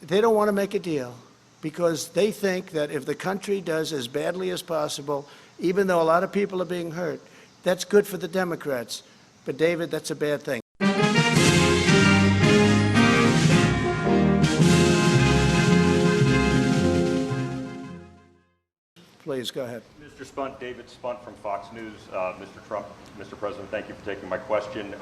they don't want to make a deal because they think that if the country does as badly as possible, even though a lot of people are being hurt, that's good for the Democrats. But, David, that's a bad thing. Please, go ahead. Mr. Spunt, David Spunt from Fox News. Mr. Trump, Mr. President, thank you for taking my question.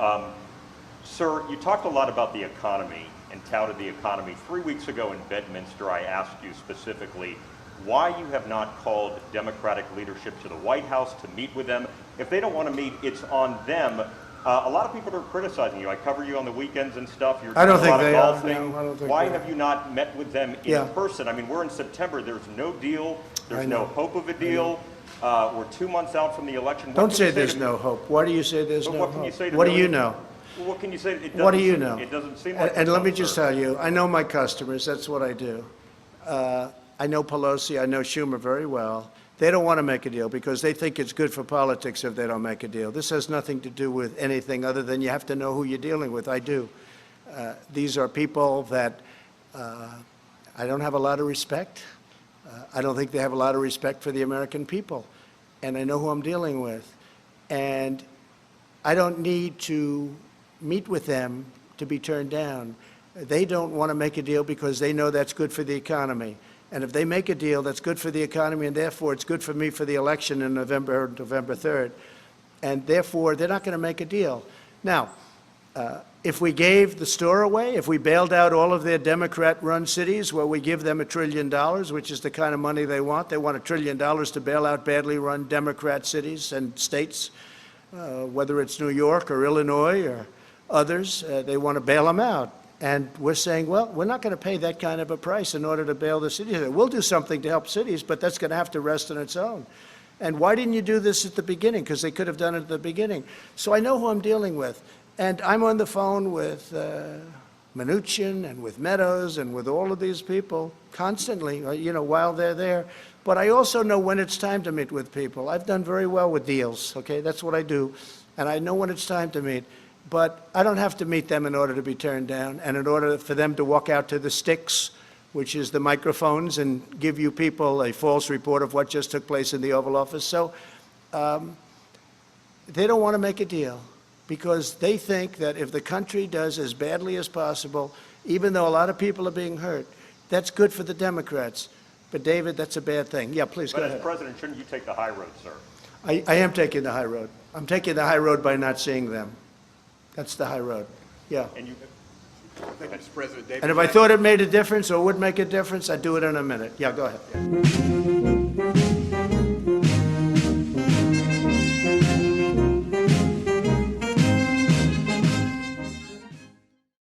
Sir, you talked a lot about the economy and touted the economy. 3 weeks ago in Bedminster, I asked you specifically why you have not called Democratic leadership to the White House to meet with them. If they don't want to meet, it's on them. A lot of people are criticizing you. I cover you on the weekends and stuff. You're doing I don't a think lot of they golfing. are. No, I don't think why they are. have you not met with them in person? I mean, we're in September. There's no deal. There's no hope of a deal. We're 2 months out from the election. Don't say there's no hope. Why do you say there's no hope? What can you say to What do really- you know? Well, what can you say? What do you know? It doesn't seem like. And let me just tell you, I know my customers. That's what I do. I know Pelosi. I know Schumer very well. They don't want to make a deal because they think it's good for politics if they don't make a deal. This has nothing to do with anything other than you have to know who you're dealing with. I do. These are people that I don't have a lot of respect. I don't think they have a lot of respect for the American people. And I know who I'm dealing with. And I don't need to meet with them to be turned down. They don't want to make a deal because they know that's good for the economy. And if they make a deal, that's good for the economy, and therefore it's good for me for the election in November 3rd. And therefore, they're not going to make a deal. Now, if we gave the store away, if we bailed out all of their Democrat-run cities where we give them $1 trillion, which is the kind of money they want $1 trillion to bail out badly run Democrat cities and states, whether it's New York or Illinois or others, they want to bail them out. And we're saying, well, we're not going to pay that kind of a price in order to bail the cities. We'll do something to help cities, but that's going to have to rest on its own. And why didn't you do this at the beginning? Because they could have done it at the beginning. So I know who I'm dealing with. And I'm on the phone with Mnuchin and with Meadows and with all of these people constantly, while they're there. But I also know when it's time to meet with people. I've done very well with deals, okay? That's what I do. And I know when it's time to meet. But I don't have to meet them in order to be turned down and in order for them to walk out to the sticks, which is the microphones, and give you people a false report of what just took place in the Oval Office. So they don't want to make a deal because they think that if the country does as badly as possible, even though a lot of people are being hurt, that's good for the Democrats. But, David, that's a bad thing. Yeah, please, go ahead. But as president, shouldn't you take the high road, sir? I am taking the high road. I'm taking the high road by not seeing them. That's the high road. Yeah. And you, Thank you, Mr. President. David And if I thought it made a difference or would make a difference, I'd do it in a minute. Yeah, go ahead.